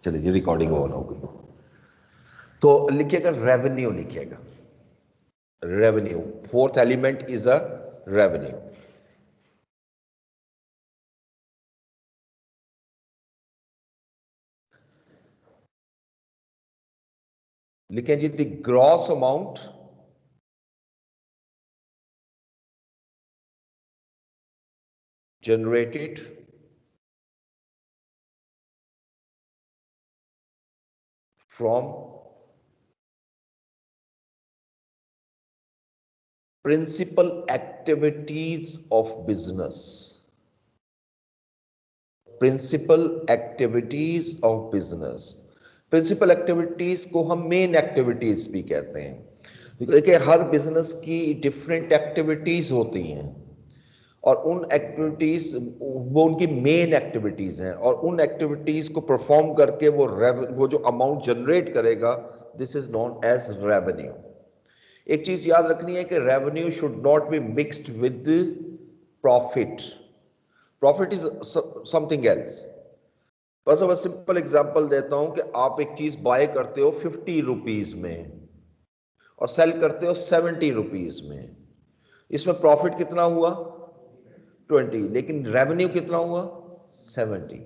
चलिए जी, recording on हो गई। तो लिखिएगा रेवेन्यू, लिखिएगा revenue. Fourth element is a revenue. लिखें जी, the gross amount generated from principal activities of business. Principal activities of business. Principal activities को हम मेन एक्टिविटीज भी कहते हैं। देखिए, हर बिजनेस की डिफरेंट एक्टिविटीज होती हैं और उन एक्टिविटीज, वो उनकी मेन एक्टिविटीज हैं, और उन एक्टिविटीज को परफॉर्म करके वो जो अमाउंट जनरेट करेगा, this is known as revenue. एक चीज याद रखनी है कि revenue should not be mixed with profit. Profit is something else. बस मैं सिंपल एग्जांपल देता हूं कि आप एक चीज बाय करते हो 50 रुपीज में और सेल करते हो 70 रुपीज में। इसमें प्रॉफिट कितना हुआ? 20, लेकिन रेवेन्यू कितना हुआ? 70।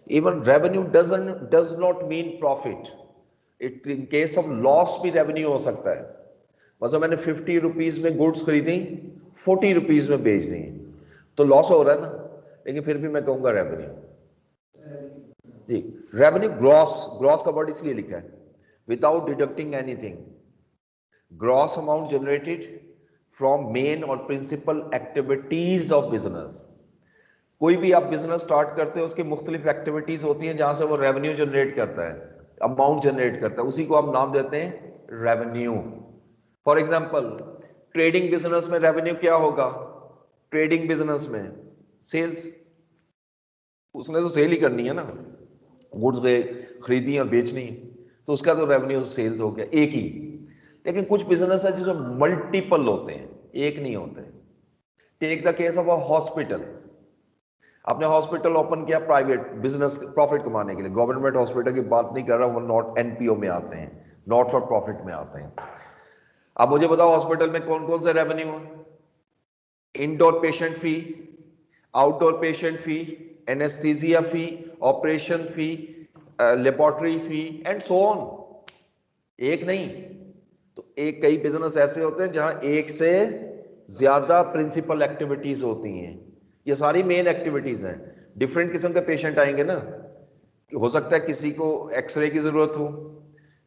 Even revenue does not mean profit. It in case of loss भी रेवेन्यू हो सकता है। मतलब मैंने 50 रुपीज में गुड्स खरीदी, 40 रुपीज में बेच दी, तो लॉस हो रहा है ना, लेकिन फिर भी मैं कहूंगा रेवेन्यू। जी, रेवेन्यू ग्रॉस, ग्रॉस का वर्ड इसलिए लिखा है without deducting anything. Gross amount generated from main और प्रिंसिपल एक्टिविटीज ऑफ बिजनेस। कोई भी आप बिजनेस स्टार्ट करते हो, उसकी मुख्तलिफ एक्टिविटीज होती हैं जहां से वो रेवेन्यू जनरेट करता है, अमाउंट जनरेट करता है, उसी को हम नाम देते हैं revenue. For example, trading business में रेवेन्यू क्या होगा? ट्रेडिंग बिजनेस में सेल्स, उसने तो सेल ही करनी है ना, गुड्स खरीदनी और बेचनी, तो उसका तो रेवेन्यू सेल्स हो गया एक ही। लेकिन कुछ बिजनेस है जिसमें मल्टीपल होते हैं, एक नहीं होते। Take the case of a hospital. आपने हॉस्पिटल ओपन किया प्राइवेट बिजनेस, प्रॉफिट कमाने के लिए। गवर्नमेंट हॉस्पिटल की बात नहीं कर रहा, वो नॉट एनपीओ में आते हैं, नॉट फॉर प्रॉफिट में आते हैं। अब मुझे बताओ हॉस्पिटल में कौन कौन से रेवेन्यू है? Indoor patient fee, outdoor patient fee, anaesthesia fee, operation fee, laboratory fee and so on. एक नहीं तो एक, कई बिजनेस ऐसे होते हैं जहां एक से ज्यादा प्रिंसिपल एक्टिविटीज होती हैं। ये सारी मेन एक्टिविटीज हैं। डिफरेंट किस्म के पेशेंट आएंगे ना, हो सकता है किसी को एक्सरे की जरूरत हो,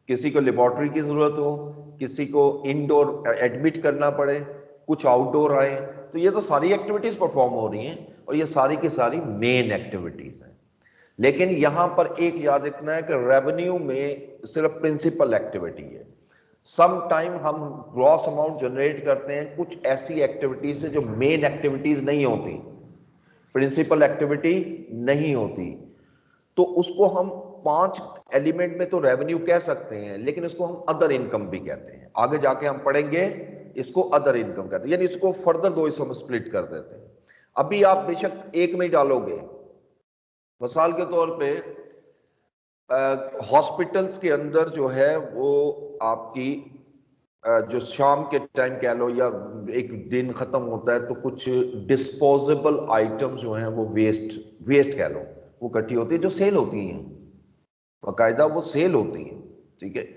किसी को लेबोरेटरी की जरूरत हो, किसी को इंडोर एडमिट करना पड़े, कुछ आउटडोर आए, तो ये तो सारी एक्टिविटीज परफॉर्म हो रही हैं और ये सारी की सारी मेन एक्टिविटीज हैं। लेकिन यहां पर एक याद रखना है कि रेवेन्यू में सिर्फ प्रिंसिपल एक्टिविटी है। सम टाइम हम ग्रॉस अमाउंट जनरेट करते हैं कुछ ऐसी एक्टिविटीज से जो मेन एक्टिविटीज नहीं होती, प्रिंसिपल एक्टिविटी नहीं होती, तो उसको हम 5 एलिमेंट में तो रेवेन्यू कह सकते हैं, लेकिन इसको हम अदर इनकम भी कहते हैं। आगे जाके हम पढ़ेंगे इसको अदर इनकम कहते हैं, यानी इसको फर्दर दो हिस्सों में स्प्लिट कर देते हैं। अभी आप बेशक एक में ही डालोगे। मिसाल के तौर पे हॉस्पिटल्स के अंदर जो है वो आपकी जो शाम के टाइम कह लो या एक दिन खत्म होता है, तो कुछ डिस्पोजेबल आइटम जो हैं वो वेस्ट वेस्ट कह लो, वो इकट्ठी होती है, जो सेल होती हैं, बाकायदा वो सेल होती हैं। ठीक है,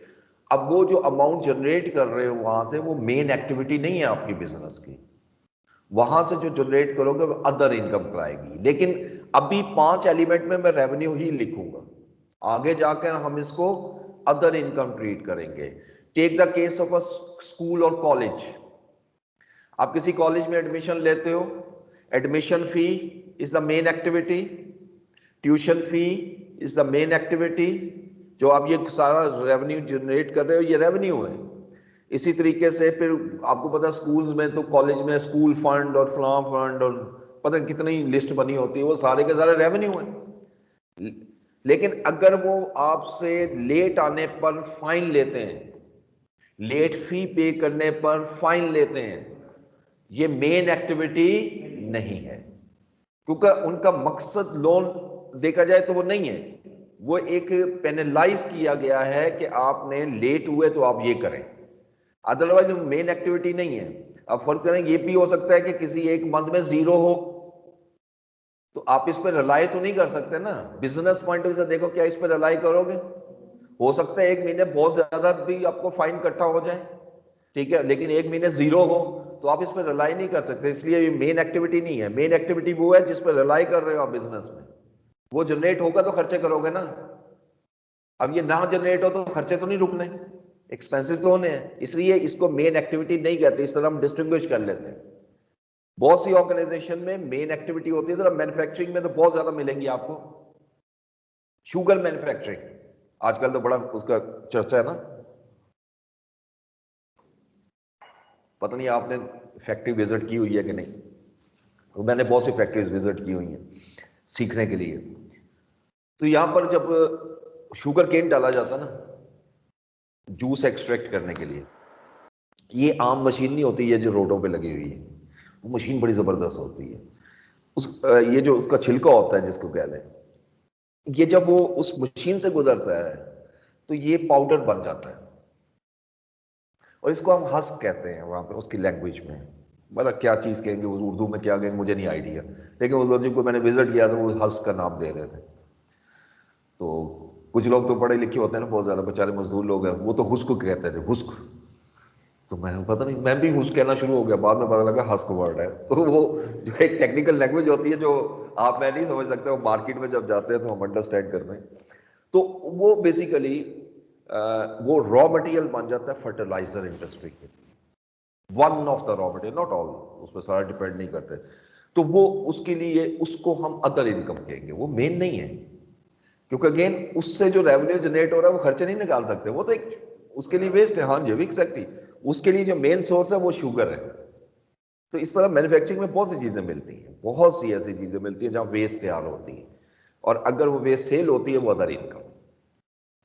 अब वो जो अमाउंट जनरेट कर रहे हो वहां से, वो मेन एक्टिविटी नहीं है आपकी बिजनेस की। वहां से जो जनरेट करोगे वो अदर इनकम कराएगी। लेकिन अभी 5 एलिमेंट में मैं रेवेन्यू ही लिखूंगा, आगे जाकर हम इसको अदर इनकम ट्रीट करेंगे। Take the case of a school और कॉलेज। आप किसी कॉलेज में एडमिशन लेते हो, admission fee is the main activity, tuition fee is the main activity. जो आप ये सारा रेवेन्यू जनरेट कर रहे हो, ये रेवेन्यू है। इसी तरीके से फिर आपको पता है स्कूल्स में तो कॉलेज में स्कूल फंड और फलां फंड और पता नहीं कितनी लिस्ट बनी होती है, वो सारे के सारे रेवेन्यू है। लेकिन अगर वो आपसे लेट आने पर फाइन लेते हैं, लेट फी पे करने पर फाइन लेते हैं, ये मेन एक्टिविटी नहीं है, क्योंकि उनका मकसद लोन देखा जाए तो वो नहीं है, वो एक पेनलाइज किया गया है कि आपने लेट हुए तो आप ये करें, अदरवाइज वो मेन एक्टिविटी नहीं है। अब फर्ज करें ये भी हो सकता है कि किसी एक मंथ में जीरो हो, तो आप इस पर रिलाई तो नहीं कर सकते ना। बिजनेस पॉइंट ऑफ व्यू से देखो, क्या इस पर रिलाई करोगे? हो सकता है एक महीने बहुत ज्यादा भी आपको फाइन इकट्ठा हो जाए, ठीक है, लेकिन एक महीने जीरो हो तो आप इस पर रिलाई नहीं कर सकते। इसलिए ये मेन एक्टिविटी नहीं है। मेन एक्टिविटी वो है जिस पर रिलाई कर रहे हो आप बिजनेस में, वो जनरेट होगा तो खर्चे करोगे ना। अब ये ना जनरेट हो तो खर्चे तो नहीं रुकने, एक्सपेंसेस तो होने हैं। इसलिए इसको मेन एक्टिविटी नहीं कहते, इस तरह हम डिस्टिंग्विश कर लेते हैं। बहुत सी ऑर्गेनाइजेशन में मेन एक्टिविटी होती है, जरा मैन्युफैक्चरिंग में तो बहुत ज्यादा मिलेंगी आपको। शुगर मैन्युफैक्चरिंग आजकल तो बड़ा उसका चर्चा है ना। पता नहीं आपने फैक्ट्री विजिट की हुई है कि नहीं, तो मैंने बहुत सी फैक्ट्रीज विजिट की हुई हैं सीखने के लिए। तो यहां पर जब शुगर केन डाला जाता ना जूस एक्सट्रैक्ट करने के लिए, ये आम मशीन नहीं होती है जो रोडों पे लगी हुई है, वो मशीन बड़ी जबरदस्त होती है। ये जो उसका छिलका होता है जिसको कह लें, ये जब वो उस मशीन से गुजरता है तो ये पाउडर बन जाता है, और इसको हम हस्क कहते हैं वहां पे उसकी लैंग्वेज में। मतलब क्या चीज कहेंगे उर्दू में, क्या कहेंगे मुझे नहीं आइडिया, लेकिन उस दर्जी को मैंने विजिट किया था, वो हस्क का नाम दे रहे थे। तो कुछ लोग तो पढ़े लिखे होते हैं ना बहुत ज्यादा, बेचारे मजदूर लोग हैं, वो तो हुस्क कहते थे, हुस्क। तो मैंने पता नहीं, मैं भी हुस्क कहना शुरू हो गया, बाद में पता लगा हस्क वर्ड है। तो वो जो एक टेक्निकल लैंग्वेज होती है जो आप मैं नहीं समझ सकते, वो मार्केट में जब जाते हैं तो हम अंडरस्टैंड करते हैं। तो वो बेसिकली वो रॉ मटेरियल बन जाता है फर्टिलाइजर इंडस्ट्री के, one of the raw material, not all, उस पर सारा डिपेंड नहीं करते। तो वो उसके लिए उसको हम अदर इनकम कहेंगे, वो मेन नहीं है, क्योंकि अगेन उससे जो रेवेन्यू जनरेट हो रहा है वो खर्चे नहीं निकाल सकते, वो तो एक उसके लिए वेस्ट है। हाँ जी, एग्जैक्टली, उसके लिए जो मेन सोर्स है वो शुगर है। तो इस तरह मैन्युफैक्चरिंग में बहुत सी चीजें मिलती हैं, बहुत सी ऐसी चीजें मिलती हैं जहां वेस्ट तैयार होती है, और अगर वो वेस्ट सेल होती है वो अदर इनकम,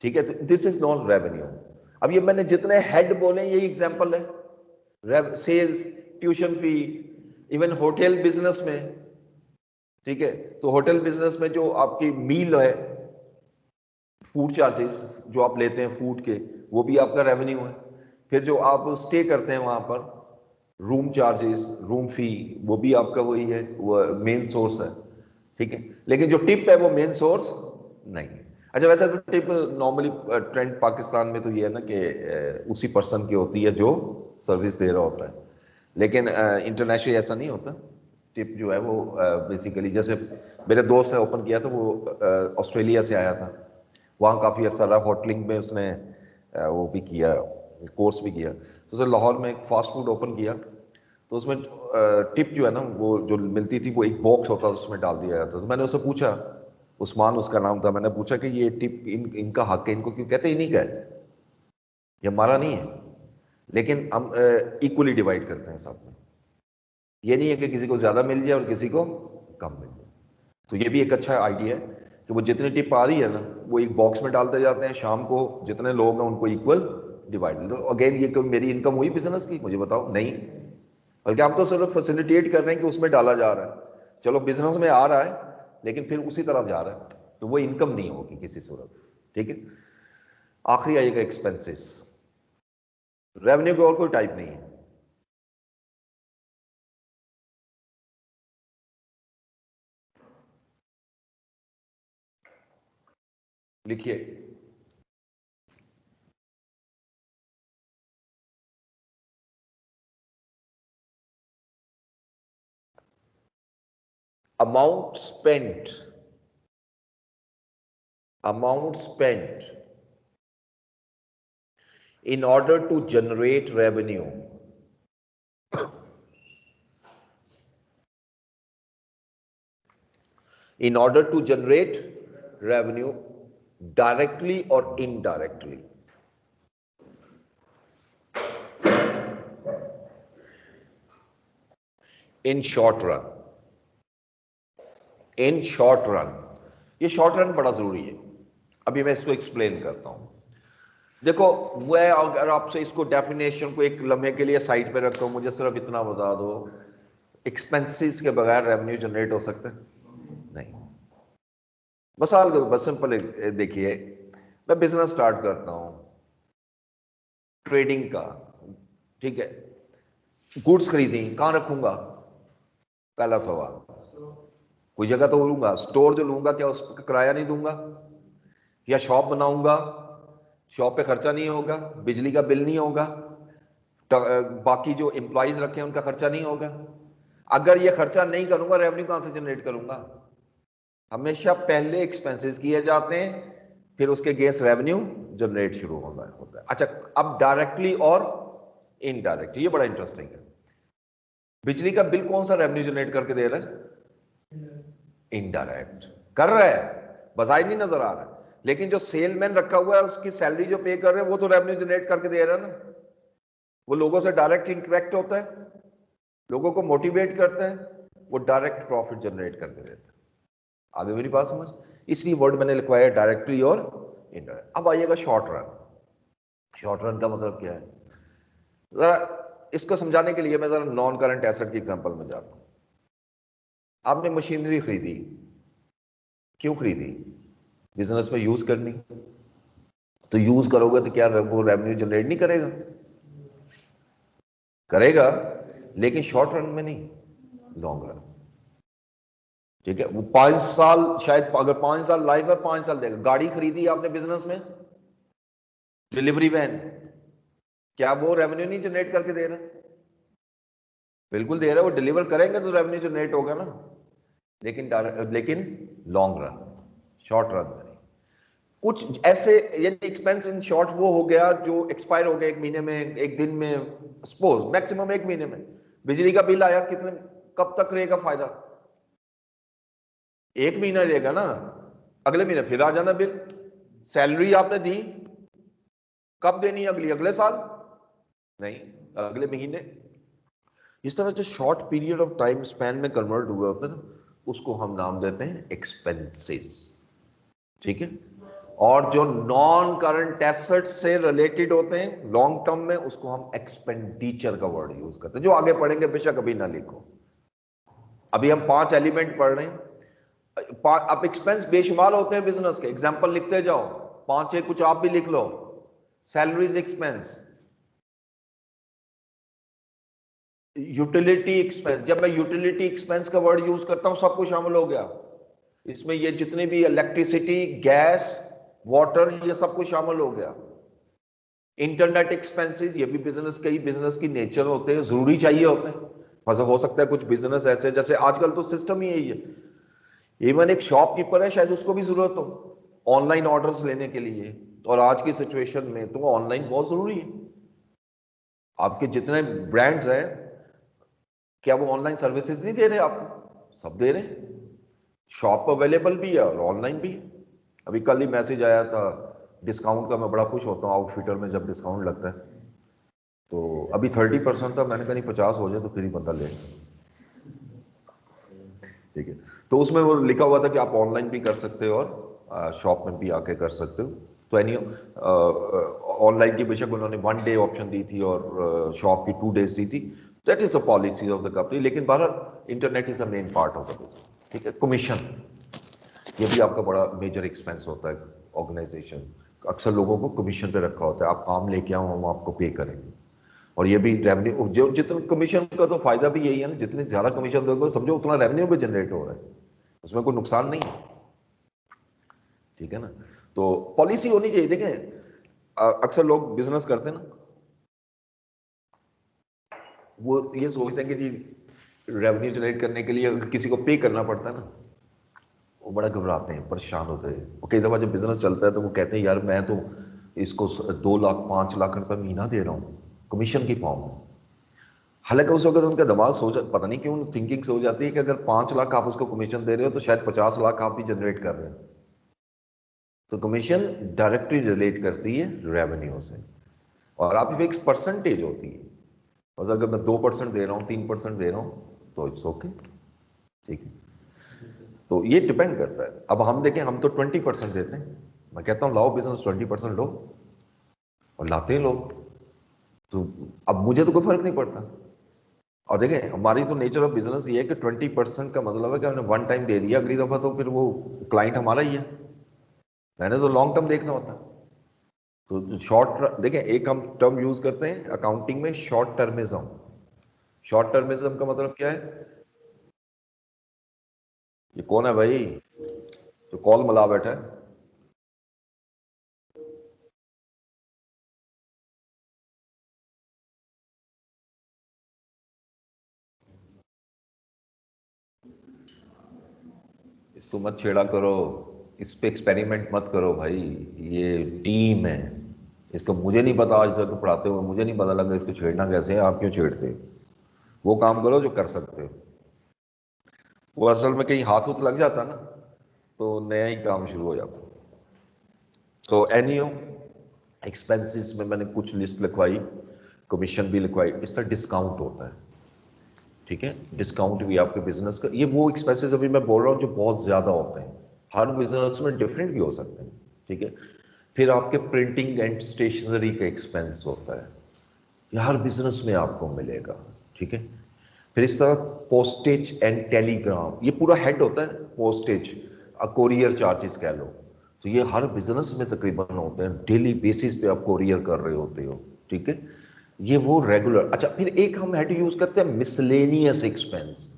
ठीक है। तो दिस इज नॉन रेवेन्यू। अब ये मैंने जितने हेड बोले यही एग्जांपल है, sales, tuition fee, even hotel business में, ठीक है। तो होटल बिजनेस में जो आपकी मील है, फूड चार्जेस जो आप लेते हैं फूड के, वो भी आपका रेवेन्यू है। फिर जो आप स्टे करते हैं वहां पर, रूम चार्जेस, रूम फी, वो भी आपका वही है, वो मेन सोर्स है, ठीक है। लेकिन जो टिप है वो मेन सोर्स नहीं है। अच्छा, वैसे तो टिप नॉर्मली ट्रेंड पाकिस्तान में तो ये है ना कि उसी पर्सन की होती है जो सर्विस दे रहा होता है, लेकिन इंटरनेशनली ऐसा नहीं होता। टिप जो है वो बेसिकली, जैसे मेरे दोस्त है ओपन किया था, वो ऑस्ट्रेलिया से आया था, वहाँ काफ़ी अर्सा रहा होटलिंग में, उसने वो भी किया, कोर्स भी किया। तो उसने लाहौर में एक फास्ट फूड ओपन किया, तो उसमें टिप जो है ना वो जो मिलती थी वो एक बॉक्स होता था, उसमें डाल दिया जाता। तो मैंने उससे पूछा, उस्मान उसका नाम था, मैंने पूछा कि ये टिप इनका हक है, इनको क्यों कहते? इन्हीं का है, ये हमारा नहीं है, लेकिन हम इक्वली डिवाइड करते हैं सब में। ये नहीं है कि किसी को ज्यादा मिल जाए और किसी को कम मिल जाए। तो ये भी एक अच्छा आइडिया है कि वो जितनी टिप आ रही है ना वो एक बॉक्स में डालते जाते हैं, शाम को जितने लोग हैं उनको इक्वल डिवाइड। अगेन ये कोई मेरी इनकम हुई बिजनेस की? मुझे बताओ, नहीं। बल्कि हम तो सिर्फ फैसिलिटेट कर रहे हैं कि उसमें डाला जा रहा है, चलो बिजनेस में आ रहा है लेकिन फिर उसी तरह जा रहा है, तो वो इनकम नहीं होगी किसी सूरत, ठीक है। आखिरी आएगा एक्सपेंसेस। रेवेन्यू का और कोई टाइप नहीं है। लिखिए, amount spent, amount spent in order to generate revenue, in order to generate revenue directly or indirectly. In short run, in short run, ये शॉर्ट रन बड़ा जरूरी है। अभी मैं इसको एक्सप्लेन करता हूं। देखो, मैं अगर आपसे इसको डेफिनेशन को एक लम्हे के लिए साइड पे रखता हूं, मुझे सिर्फ इतना बता दो, एक्सपेंसेस के बगैर रेवेन्यू जनरेट हो सकता है? नहीं। मिसाल के बस सिंपल देखिए, मैं बिजनेस स्टार्ट करता हूं ट्रेडिंग का, ठीक है, गुड्स खरीदी, कहां रखूंगा? पहला सवाल, कोई जगह तो लूंगा, स्टोर जो लूंगा क्या उसका किराया नहीं दूंगा? या शॉप बनाऊंगा, शॉप पे खर्चा नहीं होगा, बिजली का बिल नहीं होगा, बाकी जो एम्प्लॉइज रखे हैं उनका खर्चा नहीं होगा। अगर ये खर्चा नहीं करूंगा, रेवेन्यू कहां से जनरेट करूंगा? हमेशा पहले एक्सपेंसेस किए जाते हैं, फिर उसके अगेंस्ट रेवेन्यू जनरेट शुरू होता है। अच्छा, अब डायरेक्टली और इनडायरेक्टली, ये बड़ा इंटरेस्टिंग है। बिजली का बिल कौन सा रेवेन्यू जनरेट करके दे रहा है? इनडायरेक्ट कर रहा है, बजाय नहीं नजर आ रहा है, लेकिन जो सेलमैन रखा हुआ है उसकी सैलरी जो पे कर रहे हैं वो तो रेवेन्यू जनरेट करके दे रहा है ना। वो लोगों से डायरेक्ट इंटरेक्ट होता है, लोगों को मोटिवेट करता है, वो डायरेक्ट प्रॉफिट जनरेट करके देता है। आगे मेरी बात समझ? इसलिए वर्ड मैंने लिखवाया डायरेक्टली और इनडायरेक्ट। अब आइएगा शॉर्ट रन। शॉर्ट रन का मतलब क्या है? जरा इसको समझाने के लिए मैं जरा नॉन करंट एसेट की एग्जांपल में जाता हूं। आपने मशीनरी खरीदी, क्यों खरीदी? बिजनेस में यूज करनी, तो यूज करोगे तो क्या वो रेवेन्यू जनरेट नहीं करेगा? करेगा, लेकिन शॉर्ट रन में नहीं, लॉन्ग रन। ठीक है, वो 5 साल, शायद अगर 5 साल लाइफ है 5 साल देगा। गाड़ी खरीदी आपने बिजनेस में, डिलीवरी वैन, क्या वो रेवेन्यू नहीं जनरेट करके दे रहा? बिल्कुल दे रहा है, वो डिलीवर करेंगे तो रेवेन्यू जनरेट होगा ना। लेकिन लॉन्ग रन, शॉर्ट रन में नहीं। कुछ ऐसे यानी एक्सपेंस इन शॉर्ट वो हो गया जो एक्सपायर हो गया 1 महीने में, 1 दिन में, सपोज मैक्सिमम 1 महीने में। बिजली का बिल आया, कितने, कब तक रहेगा फायदा? 1 महीना रहेगा ना, अगले महीने फिर आ जाना बिल। सैलरी आपने दी, कब देनी है? अगले साल नहीं, अगले महीने। इस तरह जो short period of time span में कन्वर्ट हुए होते हैं ना, उसको हम नाम देते हैं एक्सपेंसेस। ठीक है, और जो नॉन करंट एसेट्स से रिलेटेड होते हैं लॉन्ग टर्म में, उसको हम एक्सपेंडिचर का वर्ड यूज करते हैं। जो आगे पढ़ेंगे बेशक अभी ना लिखो, अभी हम 5 एलिमेंट पढ़ रहे हैं। अब एक्सपेंस बेशुमार होते हैं बिजनेस के, एग्जांपल लिखते जाओ, 5-6 कुछ आप भी लिख लो। सैलरीज एक्सपेंस, यूटिलिटी एक्सपेंस, जब मैं यूटिलिटी एक्सपेंस का वर्ड यूज करता हूं सब कुछ शामिल हो गया इसमें, ये जितने भी इलेक्ट्रिसिटी, गैस, वाटर, ये सब कुछ शामिल हो गया। इंटरनेट एक्सपेंसेस, ये भी बिजनेस, कई बिजनेस की नेचर होते हैं, जरूरी चाहिए होते हैं। मतलब हो सकता है कुछ बिजनेस ऐसे, जैसे आजकल तो सिस्टम ही यही है, इवन एक शॉपकीपर है शायद उसको भी जरूरत हो ऑनलाइन ऑर्डर्स लेने के लिए, और आज की सिचुएशन में तो ऑनलाइन बहुत जरूरी है। आपके जितने ब्रांड्स हैं, क्या वो ऑनलाइन सर्विसेज नहीं दे रहे आपको? सब दे रहे हैं, शॉप अवेलेबल भी है और ऑनलाइन भी है। अभी कल ही मैसेज आया था डिस्काउंट का, मैं बड़ा खुश होता हूँ आउटफिटर में जब डिस्काउंट लगता है। तो अभी 30% था, मैंने कहा नहीं 50 हो जाए तो फिर ही बंदा ले। ठीक है, तो उसमें वो लिखा हुआ था कि आप ऑनलाइन भी कर सकते हो और शॉप में भी आके कर सकते हो। तो एनी ऑनलाइन की बेशक उन्होंने 1 डे ऑप्शन दी थी और शॉप की 2 डेज दी थी। That is a policy of the company, लेकिन बहरहाल internet is the main part of the business. ठीक है, कमीशन, ये भी आपका बड़ा मेजर एक्सपेंस होता है। ऑर्गेनाइजेशन अक्सर लोगों को कमीशन पे रखा होता है, आप काम लेके आओ हम आपको पे करेंगे, और ये भी रेवेन्यू, जो जितना कमीशन का तो फायदा भी यही है ना, जितनी ज्यादा कमीशन दोगे समझो उतना रेवेन्यू भी जनरेट हो रहा है, उसमें कोई नुकसान नहीं है। ठीक है ना, तो पॉलिसी होनी चाहिए। देखें अक्सर लोग बिजनेस करते हैं ना, वो ये सोचते हैं कि जी रेवेन्यू जनरेट करने के लिए अगर किसी को पे करना पड़ता है ना, वो बड़ा घबराते हैं, परेशान होते हैं। और कई दफ़ा जब बिजनेस चलता है तो वो कहते हैं यार मैं तो इसको 2 लाख 5 लाख रुपए महीना दे रहा हूँ कमीशन की फॉर्म में। हालांकि उस वक्त उनका दिमाग पता नहीं क्यों थिंकिंग से हो जाती है कि अगर 5 लाख आप उसको कमीशन दे रहे हो तो शायद 50 लाख आप भी जनरेट कर रहे हो। तो कमीशन डायरेक्टली रिलेट करती है रेवेन्यू से, और आप फिक्स परसेंटेज होती है, बस अगर मैं 2% दे रहा हूँ 3% दे रहा हूँ तो इट्स ओके। ठीक है, तो ये डिपेंड करता है। अब हम देखें, हम तो 20% देते हैं, मैं कहता हूँ लाओ बिजनेस 20% लो, और लाते हैं लोग। तो अब मुझे तो कोई फर्क नहीं पड़ता, और देखें हमारी तो नेचर ऑफ बिजनेस ये है कि 20% का मतलब है कि हमने वन टाइम दे दिया, अगली दफा तो फिर वो क्लाइंट हमारा ही है, मैंने तो लॉन्ग टर्म देखना होता है। तो शॉर्ट देखें, एक हम टर्म यूज करते हैं अकाउंटिंग में, शॉर्ट टर्मिज्म। शॉर्ट टर्मिज्म का मतलब क्या है? ये कौन है भाई जो कॉल मिला बैठा है? इसको मत छेड़ा करो, इस पे एक्सपेरिमेंट मत करो भाई, ये टीम है। इसको मुझे नहीं पता, आज तक पढ़ाते हुए मुझे नहीं पता लगा इसको छेड़ना कैसे है, आप क्यों छेड़ते हो? वो काम करो जो कर सकते हो। वो असल में कहीं हाथ हुथ लग जाता ना तो नया ही काम शुरू हो जाता। तो एनी एक्सपेंसेस में मैंने कुछ लिस्ट लिखवाई, कमीशन भी लिखवाई, इस तरह डिस्काउंट होता है। ठीक है, डिस्काउंट भी आपके बिजनेस का, ये वो एक्सपेंसेस अभी मैं बोल रहा हूँ जो बहुत ज्यादा होते हैं, हर बिजनेस में डिफरेंट भी हो सकते हैं। ठीक है, फिर आपके प्रिंटिंग एंड स्टेशनरी का एक्सपेंस होता है, ये हर बिजनेस में आपको मिलेगा। ठीक है, फिर इस तरह पोस्टेज एंड टेलीग्राम, ये पूरा हेड होता है, पोस्टेज, कोरियर चार्जेस कह लो, तो ये हर बिजनेस में तकरीबन होते हैं, डेली बेसिस पे आप कोरियर कर रहे होते हो। ठीक है, ये वो रेगुलर। अच्छा, फिर एक हम हेड यूज करते हैं मिसलेनियस एक्सपेंस।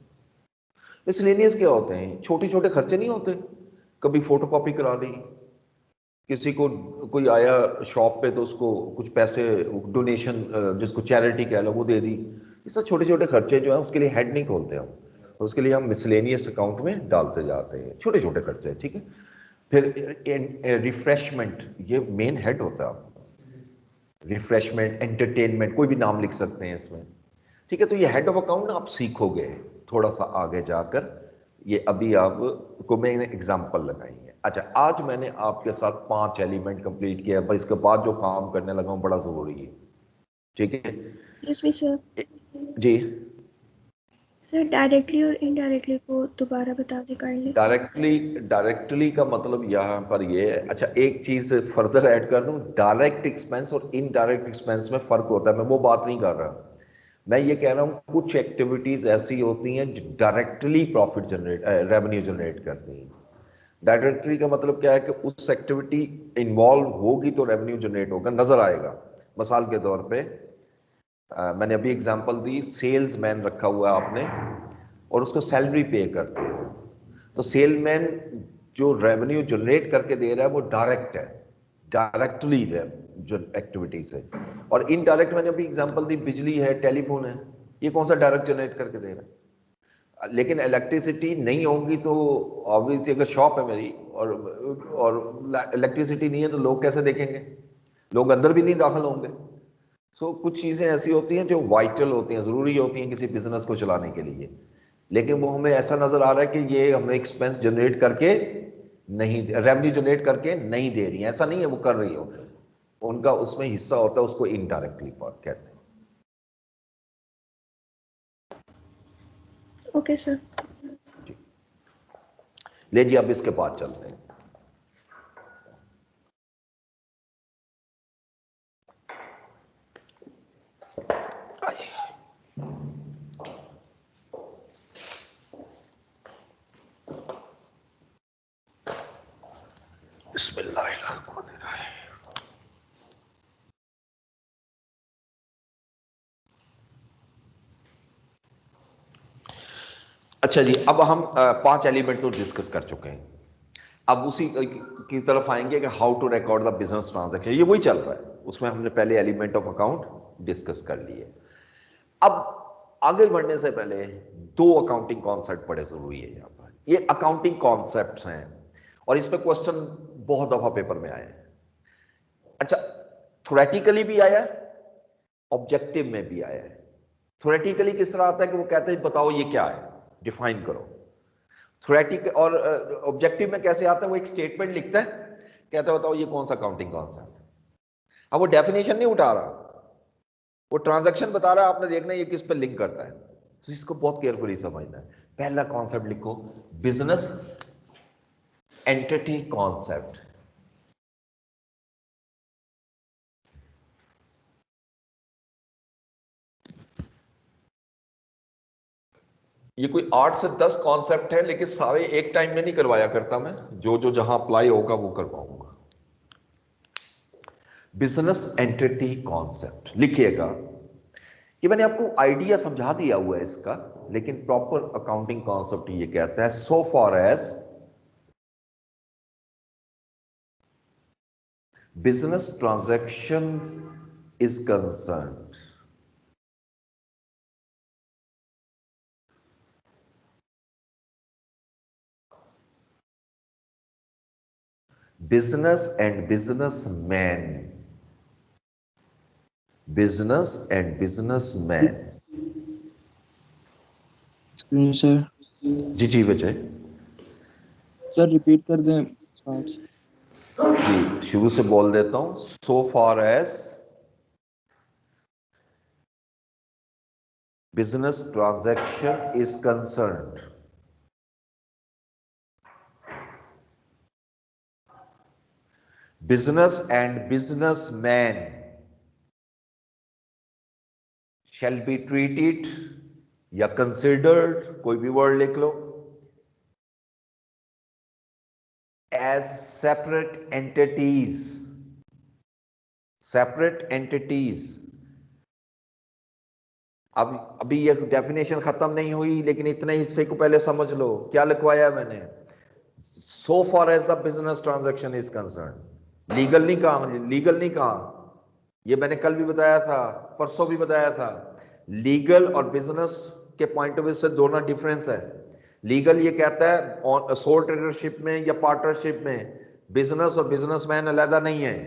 मिसलेनियस क्या होते हैं? छोटे छोटे खर्चे नहीं होते, कभी फोटोकॉपी करा दी, किसी को कोई आया शॉप पे तो उसको कुछ पैसे डोनेशन, जिसको चैरिटी कह लो, वो दे दी। ये सब छोटे छोटे खर्चे जो है उसके लिए हेड नहीं खोलते हम, तो उसके लिए हम मिसलेनियस अकाउंट में डालते जाते हैं, छोटे छोटे खर्चे। ठीक है, फिर रिफ्रेशमेंट, ये मेन हेड होता है आपका। रिफ्रेशमेंट, एंटरटेनमेंट, कोई भी नाम लिख सकते हैं इसमें। ठीक है, तो ये हेड ऑफ अकाउंट आप सीखोगे थोड़ा सा आगे जाकर, ये अभी आप को मैंने एग्जांपल लगाई है। अच्छा, आज मैंने आपके साथ 5 एलिमेंट कंप्लीट किया है, पर इसके बाद जो काम करने लगा हूं बड़ा जरूरी है। ठीक है Excuse me, sir. जी। सर डायरेक्टली और इनडायरेक्टली को दोबारा बता दें काइंडली। डायरेक्टली, डायरेक्टली का मतलब यहाँ पर ये है। अच्छा, एक चीज फर्दर ऐड कर दूं, डायरेक्ट एक्सपेंस और इनडायरेक्ट एक्सपेंस में फर्क होता है, मैं वो बात नहीं कर रहा। मैं ये कह रहा हूँ कुछ एक्टिविटीज ऐसी होती हैं जो directly profit generate, revenue generate करती हैं। डायरेक्टली का मतलब क्या है कि उस एक्टिविटी इन्वॉल्व होगी तो रेवेन्यू जनरेट होगा, नजर आएगा। मिसाल के तौर पे मैंने अभी एग्जांपल दी, सेल्स मैन रखा हुआ है आपने और उसको सैलरी पे करते हैं, तो सेलमैन जो रेवेन्यू जनरेट करके दे रहा है वो डायरेक्ट है, डायरेक्टली जो एक्टिविटीज है। और इनडायरेक्ट मैंने अभी एग्जांपल दी, बिजली है, टेलीफोन है, ये कौन सा डायरेक्ट जनरेट करके दे रहा है? लेकिन इलेक्ट्रिसिटी नहीं होगी तो ऑब्वियसली, अगर शॉप है मेरी और इलेक्ट्रिसिटी नहीं है तो लोग कैसे देखेंगे? लोग अंदर भी नहीं दाखिल होंगे। कुछ चीजें ऐसी होती हैं जो वाइटल होती हैं, जरूरी होती हैं किसी बिजनेस को चलाने के लिए, लेकिन वो हमें ऐसा नजर आ रहा है कि ये हमें एक्सपेंस जनरेट करके नहीं, रेवेन्यू जनरेट करके नहीं दे रही है, ऐसा नहीं है, वो कर रही हो, उनका उसमें हिस्सा होता है, उसको इनडायरेक्टली कहते हैं। Okay sir. जी, ले जी, अब इसके बाद चलते हैं। बिस्मिल्लाहिर्रहमानिर्रहीम। अच्छा जी, अब हम 5 एलिमेंट तो डिस्कस कर चुके हैं, अब उसी की तरफ आएंगे कि how to record the business transaction, ये वही चल रहा है, उसमें हमने पहले एलिमेंट ऑफ अकाउंट डिस्कस कर लिए। अब आगे बढ़ने से पहले 2 अकाउंटिंग कॉन्सेप्ट बड़े जरूरी है यहाँ पर, ये अकाउंटिंग कॉन्सेप्ट्स हैं और इस पे क्वेश्चन बहुत दफा पेपर में आए हैं। अच्छा, थोरेटिकली भी आया है, ऑब्जेक्टिव में भी आया है। थोरेटिकली किस तरह आता है कि वो कहते हैं बताओ ये क्या है, डिफाइन करो। थोरेटिक और ऑब्जेक्टिव में कैसे आता है, वो एक स्टेटमेंट लिखता है, कहता है बताओ ये कौन सा अकाउंटिंग कॉन्सेप्ट है। अब वो डेफिनेशन नहीं उठा रहा, वो ट्रांजैक्शन बता रहा है, आपने देखना है ये किस पे लिंक करता है, तो इसको बहुत केयरफुली समझना है। पहला कॉन्सेप्ट लिखो, बिजनेस एंटिटी कॉन्सेप्ट। ये कोई 8 से 10 कॉन्सेप्ट है, लेकिन सारे एक टाइम में नहीं करवाया करता मैं, जो जो जहां अप्लाई होगा वो करवाऊंगा। बिजनेस एंटिटी कॉन्सेप्ट लिखिएगा। ये मैंने आपको आइडिया समझा दिया हुआ है इसका, लेकिन प्रॉपर अकाउंटिंग कॉन्सेप्ट ये कहता है, so far as business transactions is concerned, business and businessmen, business and businessmen, sir ji जी विजय सर रिपीट कर दें पार्ट्स। जी, शुरू से बोल देता हूं। So far as business transaction is concerned, business and businessmen shall be treated या considered, कोई भी वर्ड लिख लो, as separate entities, separate entities। अब अभी ये डेफिनेशन खत्म नहीं हुई, लेकिन इतने हिस्से को पहले समझ लो क्या लिखवाया है मैंने। So far as the business transaction is concern, legal नहीं कहा, लीगल नहीं कहा, ये मैंने कल भी बताया था, परसों भी बताया था। लीगल और बिजनेस के पॉइंट ऑफ व्यू से दोनों डिफरेंस है। लीगल ये कहता है सोल ट्रेडरशिप में या पार्टनरशिप में बिजनेस और बिजनेसमैन अलग नहीं है।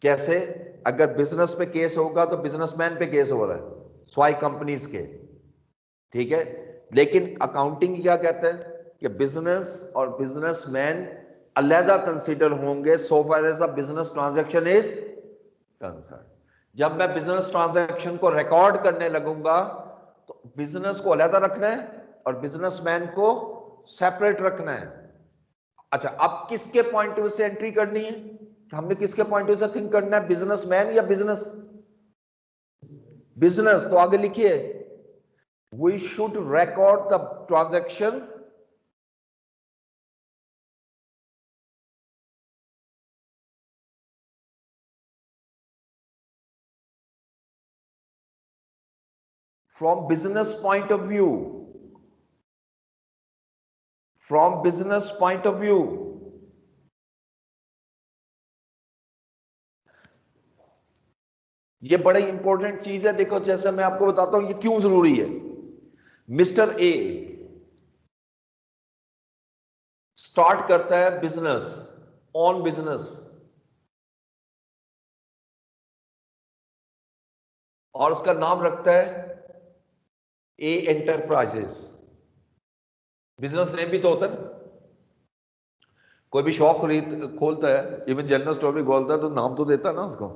कैसे? अगर बिजनेस पे केस होगा तो बिजनेसमैन पे केस हो रहा है, स्वाई कंपनीज के, ठीक है। लेकिन अकाउंटिंग क्या कहता है कि बिजनेस और बिजनेसमैन अलहदा कंसीडर होंगे so far as a business transaction is concern. जब मैं बिजनेस ट्रांजैक्शन को रिकॉर्ड करने लगूंगा तो बिजनेस को अलहदा रखना है और बिजनेसमैन को सेपरेट रखना है। अच्छा, अब किसके पॉइंट ऑफ व्यू से एंट्री करनी है? हमने किसके पॉइंट ऑफ व्यू से थिंक करना है, बिजनेसमैन या बिजनेस? बिजनेस। तो आगे लिखिए, we should record the transaction from business point of view, from business point of view। ये बड़ी इंपॉर्टेंट चीज है। देखो, जैसे मैं आपको बताता हूं ये क्यों जरूरी है। मिस्टर ए स्टार्ट करता है बिजनेस, ऑन बिजनेस, और उसका नाम रखता है ए एंटरप्राइजेस। बिजनेस नेम भी तो होता है, कोई भी शॉप खोलता है, इवन जनरल स्टोर भी खोलता है तो नाम तो देता है ना उसको।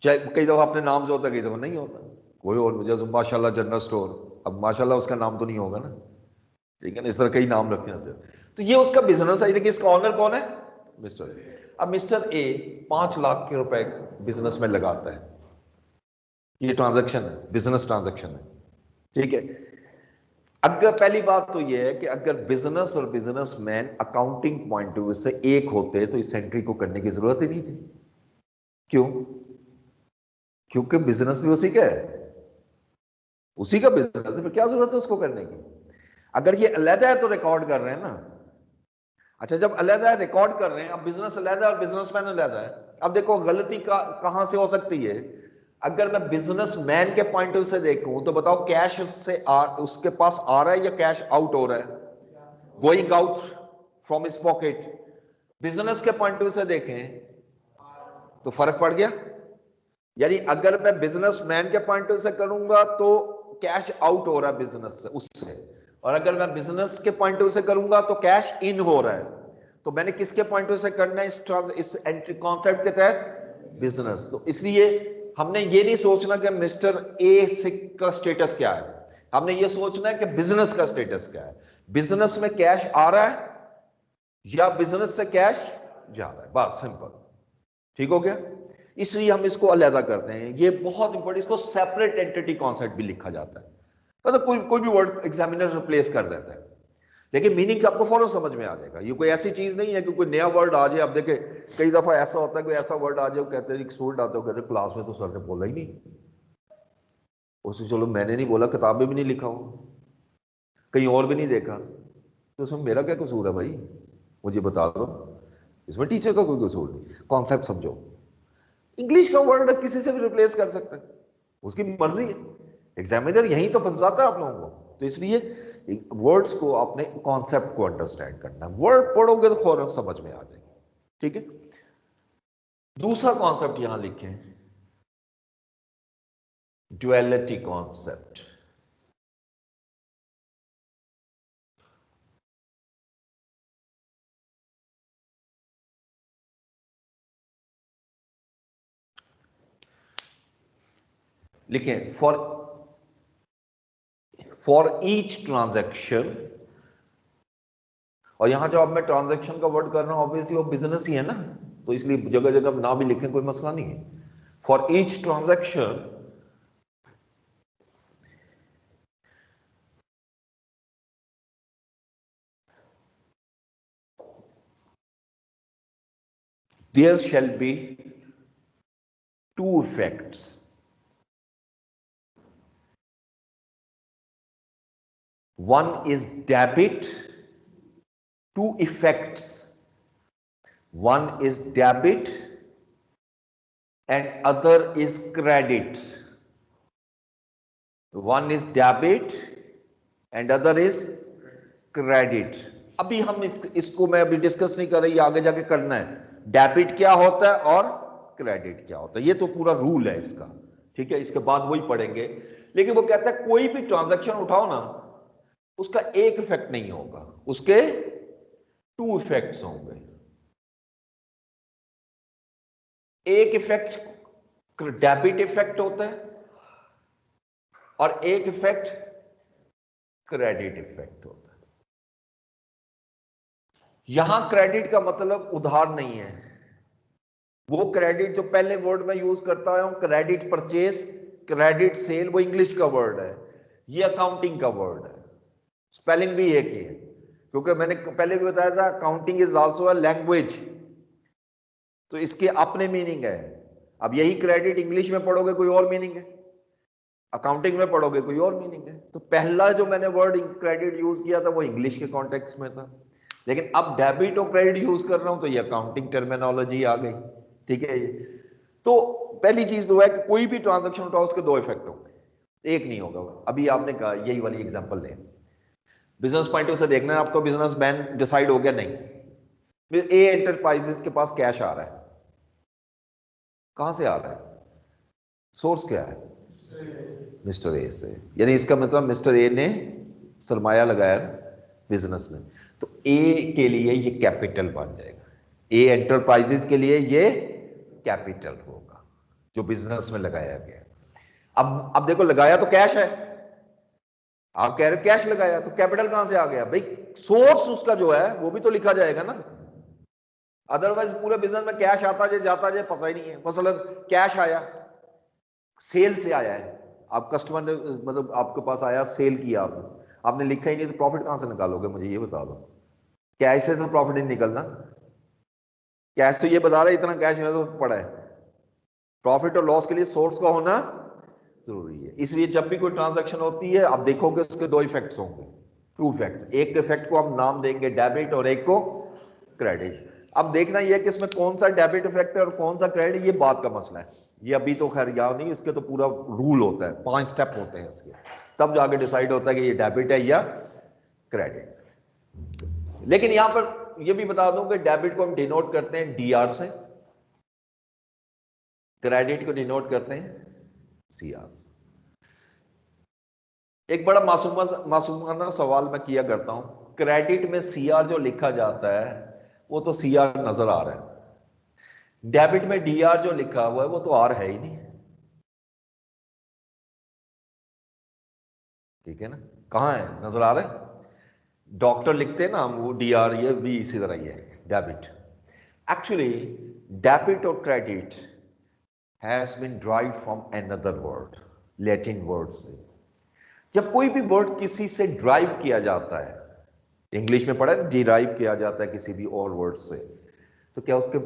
चाहे कई दफा अपने नाम से होता है, कई दफा नहीं होता, कोई और जैसे माशाल्लाह जनरल स्टोर, अब माशाल्लाह उसका नाम तो नहीं होगा ना, ठीक है ना। इस तरह कई नाम रखे जाते हैं। तो ये उसका बिजनेस है, लेकिन इसका ऑनर कौन है? Mister A. अब मिस्टर ए 5 लाख के रुपए बिजनेस में लगाता है, ये ट्रांजैक्शन है, बिजनेस ट्रांजैक्शन है, ठीक है। अगर पहली बात तो ये है कि अगर बिजनेस और businessman accounting point of view से एक होते तो इस एंट्री को करने की जरूरत ही नहीं थी। क्यों? क्योंकि बिजनेस भी उसी का है, उसी का बिजनेस है, क्या जरूरत है उसको करने की? अगर ये अलहदा है तो रिकॉर्ड कर रहे हैं ना। अच्छा, जब अलहदा है रिकॉर्ड कर रहे हैं, अब बिजनेस अलहदा है और बिजनेसमैन अलहदा है। अब देखो गलती कहां से हो सकती है। अगर मैं बिजनेसमैन के पॉइंट ऑफ व्यू से देखूं तो बताओ, कैश उसके पास आ रहा है या कैश आउट हो रहा है, going out from his pocket. Business के पॉइंट ऑफ व्यू से देखें तो फर्क पड़ गया। यानी अगर मैं बिजनेसमैन के पॉइंट ऑफ व्यू से करूंगा तो कैश आउट हो रहा है बिजनेस से, उससे, और अगर मैं बिजनेस के पॉइंट ऑफ व्यू से करूंगा तो कैश इन हो रहा है। तो मैंने किसके पॉइंट ऑफ व्यू से करना है इस एंट्री कॉन्सेप्ट के तहत? बिजनेस। तो इसलिए हमने ये नहीं सोचना कि मिस्टर ए का स्टेटस क्या है, हमने ये सोचना है कि बिजनेस का स्टेटस क्या है। बिजनेस में कैश आ रहा है या बिजनेस से कैश जा रहा है, बस सिंपल, ठीक हो गया। इसलिए हम इसको अलहदा करते हैं, ये बहुत इंपॉर्टेंट, इसको सेपरेट एंटिटी कॉन्सेप्ट भी लिखा जाता है। मतलब कोई भी वर्ड एग्जामिनर रिप्लेस कर देता है, लेकिन मीनिंग आपको फौरन समझ में आ जाएगा। ये कोई ऐसी चीज नहीं है कि कोई नया वर्ड आ जाए। अब देखे कई दफा ऐसा होता है, कोई ऐसा वर्ड आ जाए, कहते हैं स्टूडेंट आते हो, कहते हैं क्लास में तो सर ने बोला ही नहीं। उसे चलो मैंने नहीं बोला, किताब में भी नहीं लिखा हो, कहीं और भी नहीं देखा, तो उसमें मेरा क्या कसूर है भाई, मुझे बता दो। इसमें टीचर का कोई कसूर नहीं, कॉन्सेप्ट समझो। इंग्लिश का वर्ड किसी से भी रिप्लेस कर सकते हैं, उसकी मर्जी है, एग्जामिनर यही तो फंसाता है आप लोगों को। तो इसलिए वर्ड्स को आपने कॉन्सेप्ट को अंडरस्टैंड करना है, वर्ड पढ़ोगे तो फौरन समझ में आ जाएगा। ठीक है, दूसरा कॉन्सेप्ट यहां लिखे, ड्युअलिटी कॉन्सेप्ट। लिखें, फॉर ईच ट्रांजैक्शन, और यहां जो अब मैं ट्रांजैक्शन का वर्ड कर रहा हूं ऑब्वियसली वो बिजनेस ही है ना, तो इसलिए जगह जगह ना भी लिखें कोई मसला नहीं है। For each transaction there shall be two effects. One is debit, two effects. One is debit and other is credit. One is debit and other is credit. अभी हम इसको मैं अभी डिस्कस नहीं कर रही, आगे जाके करना है डेबिट क्या होता है और क्रेडिट क्या होता है, ये तो पूरा रूल है इसका। ठीक है, इसके बाद वही पढ़ेंगे। लेकिन वो कहता है कोई भी ट्रांजैक्शन उठाओ ना, उसका एक इफेक्ट नहीं होगा, उसके टू इफेक्ट्स होंगे। एक इफेक्ट डेबिट इफेक्ट होता है और एक इफेक्ट क्रेडिट इफेक्ट होता है। यहां क्रेडिट का मतलब उधार नहीं है, वो क्रेडिट जो पहले वर्ड में यूज करता हूं, क्रेडिट परचेज, क्रेडिट सेल, वो इंग्लिश का वर्ड है, ये अकाउंटिंग का वर्ड है। स्पेलिंग भी एक ही है, क्योंकि मैंने पहले भी बताया था accounting is also a language, तो इसके अपने मीनिंग है। अब यही क्रेडिट इंग्लिश में पढ़ोगे कोई और मीनिंग है, अकाउंटिंग में पढ़ोगे कोई और मीनिंग है। तो पहला जो मैंने वर्ड क्रेडिट यूज किया था वो इंग्लिश के कॉन्टेक्स्ट में था, लेकिन अब डेबिट और क्रेडिट यूज कर रहा हूं तो ये अकाउंटिंग टर्मिनोलॉजी आ गई। ठीक है, तो पहली चीज तो है कि कोई भी ट्रांजैक्शन उठाओ उसके दो इफेक्ट होंगे, एक नहीं होगा। अभी आपने कहा यही वाली एग्जांपल लें, बिजनेस पॉइंट ऑफ से देखना है आपको, बिजनेस मैन डिसाइड हो गया नहीं, ए एंटरप्राइजेस के पास कैश आ रहा है, कहां से आ रहा है, सोर्स क्या है, मिस्टर ए से, यानी इसका मतलब मिस्टर ए ने सरमाया लगाया बिजनेस में, तो ए के लिए ये कैपिटल बन जाएगा, ए एंटरप्राइजेस के लिए ये कैपिटल होगा जो बिजनेस में लगाया गया। अब देखो लगाया तो कैश है, आप कह रहे कैश लगाया तो कैपिटल कहां से आ गया भाई, सोर्स उसका जो है वो भी तो लिखा जाएगा ना, अदरवाइज पूरे बिजनेस में कैश आता जाए जाता जाए पता ही नहीं है। मसलन कैश आया सेल से आया है, आप कस्टमर ने मतलब आपके पास आया, सेल किया आपने लिखा ही नहीं, तो प्रॉफिट कहां से निकालोगे, मुझे ये बता दो। कैश से तो प्रॉफिट नहीं निकलना, कैश तो ये बता रहा है इतना कैश में तो पड़ा है, प्रॉफिट और लॉस के लिए सोर्स का होना जरूरी है। इसलिए जब भी कोई ट्रांजैक्शन होती है आप देखोगे उसके दो इफेक्ट्स होंगे, टू इफेक्ट, एक इफेक्ट को हम नाम देंगे डेबिट और एक को क्रेडिट। अब देखना यह कि इसमें कौन सा डेबिट इफेक्ट है और कौन सा क्रेडिट, ये बात का मसला है, ये अभी तो खैर याद नहीं, इसके तो पूरा रूल होता है, 5 स्टेप होते हैं इसके, तब जाके डिसाइड होता है कि ये डेबिट है या क्रेडिट। लेकिन यहां पर ये भी बता दूं कि डेबिट को हम डिनोट करते हैं डीआर से, क्रेडिट को डिनोट करते हैं सीआर। एक बड़ा मासूमाना सवाल मैं किया करता हूं, क्रेडिट में सीआर जो लिखा जाता है वो तो सीआर नजर आ रहा है, डेबिट में डीआर जो लिखा हुआ है वो तो आर है ही नहीं। ठीक है ना, कहां है, नजर आ रहा है, डॉक्टर लिखते हैं ना हम वो डीआर, ये भी इसी तरह ही है डेबिट। एक्चुअली डेबिट और credit has been derived from another word, Latin word से, जब कोई भी वर्ड किसी से ड्राइव किया जाता है, इंग्लिश में पढ़ा है, डिराइव किया जाता है किसी भी और वर्ड से, तो क्या उसके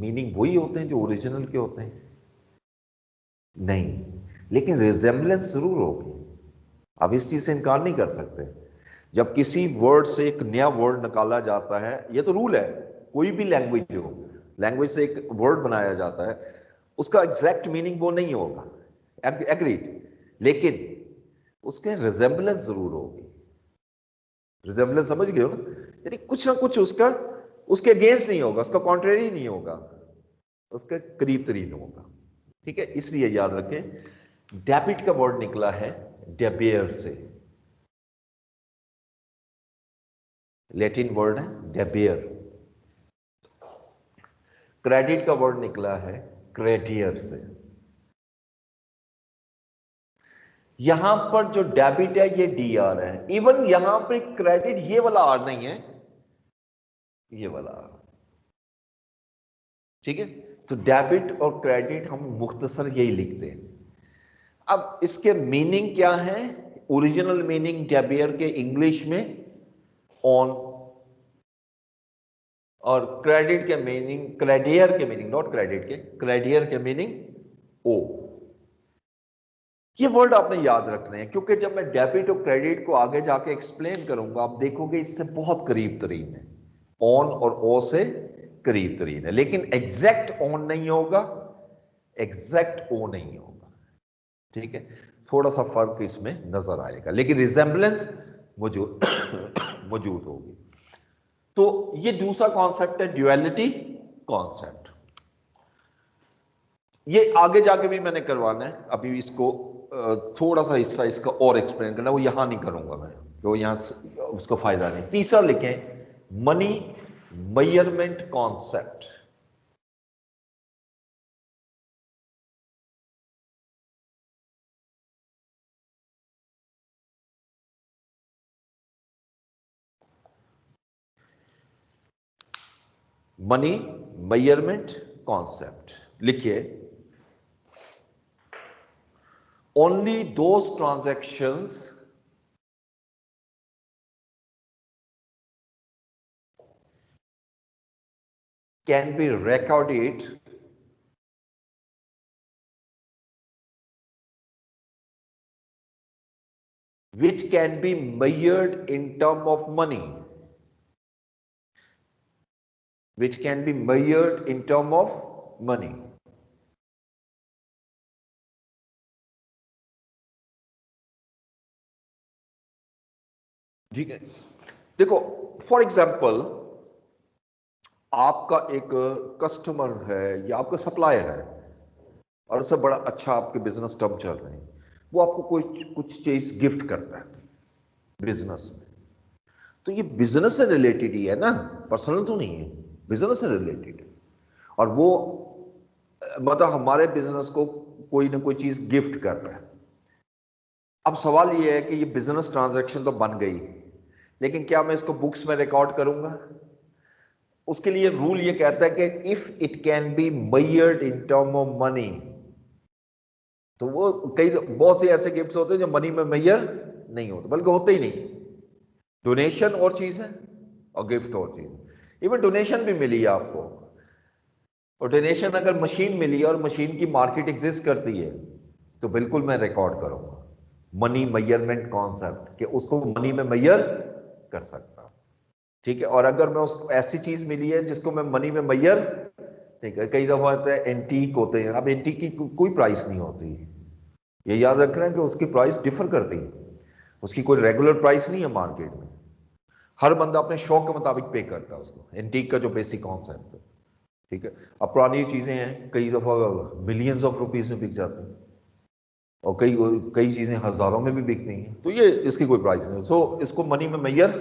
मीनिंग वही होते हैं जो ओरिजिनल के होते हैं? नहीं, लेकिन रिजेम्बलेंस जरूर होगी। अब इस चीज से इनकार नहीं कर सकते। जब किसी वर्ड से एक नया वर्ड निकाला जाता है, ये तो रूल है, कोई भी लैंग्वेज हो, लैंग्वेज से एक वर्ड बनाया जाता है, उसका एग्जैक्ट मीनिंग वो नहीं होगा, एग्रीड, लेकिन उसके रिजेम्बलेंस जरूर होगी। रिजेम्बलेंस समझ गए हो ना? यानी कुछ ना कुछ उसका, उसके अगेंस्ट नहीं होगा, उसका कॉन्ट्रेरी नहीं होगा, उसके करीब तरीन होगा। ठीक है, इसलिए याद रखें डेबिट का वर्ड निकला है डेबियर से, लैटिन वर्ड है डेबियर। क्रेडिट का वर्ड निकला है क्रेडियर से। यहां पर जो डेबिट है ये डी आर है, इवन यहां पर क्रेडिट ये वाला आर नहीं है, ये वाला आर। ठीक है, तो डेबिट और क्रेडिट हम मुख्तसर यही लिखते हैं। अब इसके मीनिंग क्या है? ओरिजिनल मीनिंग डेबियर के इंग्लिश में ऑन, और क्रेडिट के मीनिंग, क्रेडियर के मीनिंग, नॉट क्रेडिट के, क्रेडियर के मीनिंग ओ। ये वर्ड आपने याद रखने हैं, क्योंकि जब मैं डेबिट और क्रेडिट को आगे जाके एक्सप्लेन करूंगा, आप देखोगे इससे बहुत करीब तरीन है, ऑन और ओ से करीब तरीन है, लेकिन एग्जैक्ट ऑन नहीं होगा, एग्जैक्ट ओ नहीं होगा। ठीक है, थोड़ा सा फर्क इसमें नजर आएगा, लेकिन रिजेम्बलेंस मौजूद मौजूद होगी। तो ये दूसरा कॉन्सेप्ट है ड्यूअलिटी कॉन्सेप्ट। ये आगे जाके भी मैंने करवाना है, अभी इसको थोड़ा सा हिस्सा इसका और एक्सप्लेन करना, वो यहां नहीं करूंगा मैं, तो यहां उसका फायदा नहीं। तीसरा लिखें money measurement concept. Money measurement concept लिखिए, only those transactions can be recorded which can be measured in term of money, which can be measured in term of money. ठीक है, देखो फॉर एग्जाम्पल आपका एक कस्टमर है या आपका supplier है, और उससे बड़ा अच्छा आपके बिजनेस टर्म चल रहे हैं, वो आपको कोई कुछ चीज गिफ्ट करता है बिजनेस में, तो ये बिजनेस से रिलेटेड ही है ना, पर्सनल तो नहीं है, बिजनेस से रिलेटेड है, और वो मतलब हमारे बिजनेस को कोई ना कोई चीज गिफ्ट कर रहा है। अब सवाल ये है कि ये बिजनेस ट्रांजैक्शन तो बन गई, लेकिन क्या मैं इसको बुक्स में रिकॉर्ड करूंगा? उसके लिए रूल ये कहता है कि if it can be measured in term of money, तो वो कई बहुत से ऐसे गिफ्ट्स होते हैं जो मनी में मेजर नहीं होते, बल्कि होते ही नहीं। डोनेशन और चीज है और गिफ्ट और चीज। इवन डोनेशन भी मिली है आपको, और डोनेशन अगर मशीन मिली है और मशीन की मार्केट एग्जिस्ट करती है, तो बिल्कुल मैं रिकॉर्ड करूंगा मनी मेजरमेंट कॉन्सेप्ट, कि उसको मनी में मेजर कर सकता हूं। ठीक है, और अगर मैं उसको ऐसी चीज मिली है जिसको मैं मनी में मेजर, ठीक है, कई दफा होता है एंटीक होते हैं, अब एंटीक की कोई प्राइस नहीं होती, ये याद रखना है कि उसकी प्राइस डिफर करती है, उसकी कोई रेगुलर प्राइस नहीं है मार्केट में, हर बंदा अपने शौक के मुताबिक पे करता है उसको, एंटीक का जो बेसिक कॉन्सेप्ट है। ठीक है, अब पुरानी चीजें हैं कई दफा मिलियंस ऑफ रुपीज में बिक जाती हैं, और कई कई चीजें हजारों में भी बिकती हैं, तो ये इसकी कोई प्राइस नहीं। सो इसको मनी में मेजर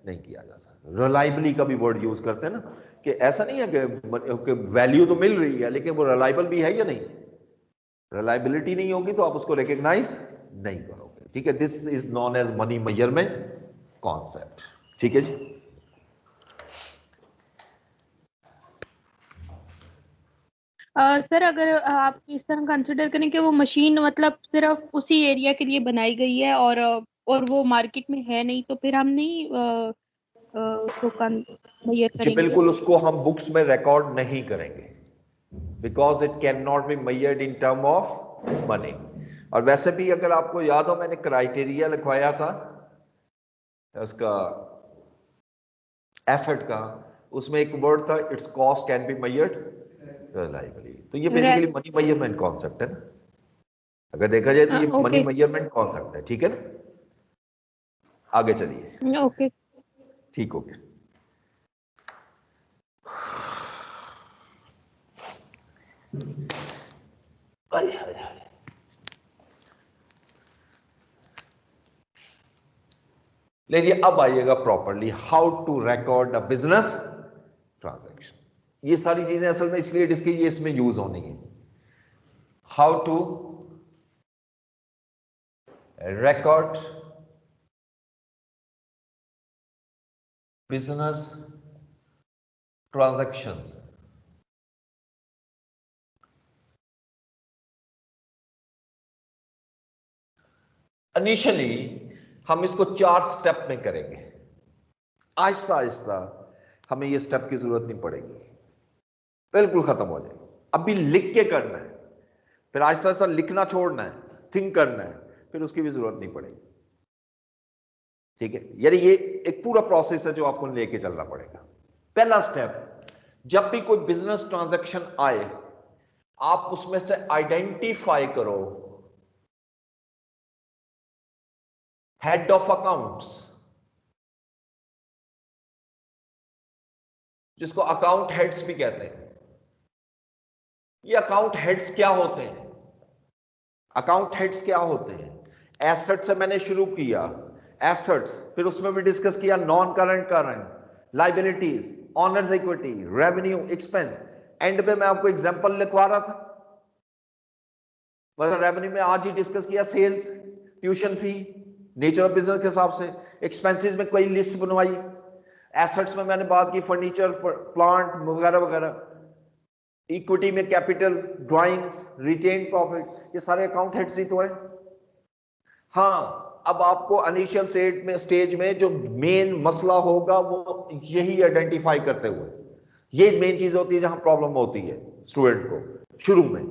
नहीं किया जा सकता। रिलायबली का भी वर्ड यूज करते हैं ना, कि ऐसा नहीं है कि वैल्यू तो मिल रही है लेकिन वो रिलायबल भी है या नहीं, रिलायबिलिटी नहीं होगी तो आप उसको रिकग्नाइज नहीं करोगे। ठीक है, this is known as money measurement concept. ठीक है जी, सर अगर आप इस तरह कंसिडर करें कि वो मशीन मतलब सिर्फ उसी एरिया के लिए बनाई गई है और वो मार्केट में है नहीं, तो फिर हम नहीं उसको मेजर जी करेंगे। बिल्कुल, उसको हम बुक्स में रिकॉर्ड नहीं करेंगे because it can not be measured in term of money. और वैसे भी अगर आपको याद हो, मैंने क्राइटेरिया लिखवाया था उसका एसेट का, उसमें एक वर्ड था it's cost can be measured reliably. तो ये बेसिकली मनी मेजरमेंट कॉन्सेप्ट है ना, अगर देखा जाए तो ये मनी ओके मेजरमेंट कॉन्सेप्ट है। ठीक है ना, आगे चलिए। ओके। ठीक हो गया। आय हाय हाय। लीजिए अब आइएगा properly how to record a business transaction. ये सारी चीजें असल में इसलिए डिस्कस ये इसमें यूज होनी है। How to record business transactions। Initially हम इसको 4 स्टेप में करेंगे, आहिस्ता आहिस्ता हमें ये स्टेप की जरूरत नहीं पड़ेगी, बिल्कुल खत्म हो जाएगी। अभी लिख के करना है, फिर आहिस्ता आहिस्ता लिखना छोड़ना है, थिंक करना है, फिर उसकी भी जरूरत नहीं पड़ेगी। ठीक है, यानी ये एक पूरा प्रोसेस है जो आपको लेके चलना पड़ेगा। पहला स्टेप, जब भी कोई बिजनेस ट्रांजैक्शन आए, आप उसमें से आइडेंटिफाई करो हेड ऑफ अकाउंट्स, जिसको अकाउंट हेड्स भी कहते हैं। ये अकाउंट हेड्स क्या होते हैं? अकाउंट हेड्स क्या होते हैं? एसेट से मैंने शुरू किया, एसेट्स, फिर उसमें भी डिस्कस किया non current, current, liabilities, honours equity, revenue, expense. And पे मैं आपको एग्जांपल लिखवा रहा था, मतलब रेवेन्यू में आज ही डिस्कस किया sales, tuition fee, nature of business के हिसाब से। एक्सपेंसेस में कोई लिस्ट बनवाई, एसेट्स में मैंने बात की फर्नीचर, प्लांट वगैरह वगैरह, इक्विटी में कैपिटल, ड्राइंग्स, रिटेन प्रॉफिट, ये सारे अकाउंट हेड्स ही तो है। हाँ, अब आपको इनिशियल स्टेज में जो मेन मसला होगा वो यही आइडेंटिफाई करते हुए, ये मेन चीज होती है जहां प्रॉब्लम होती है स्टूडेंट को शुरू में।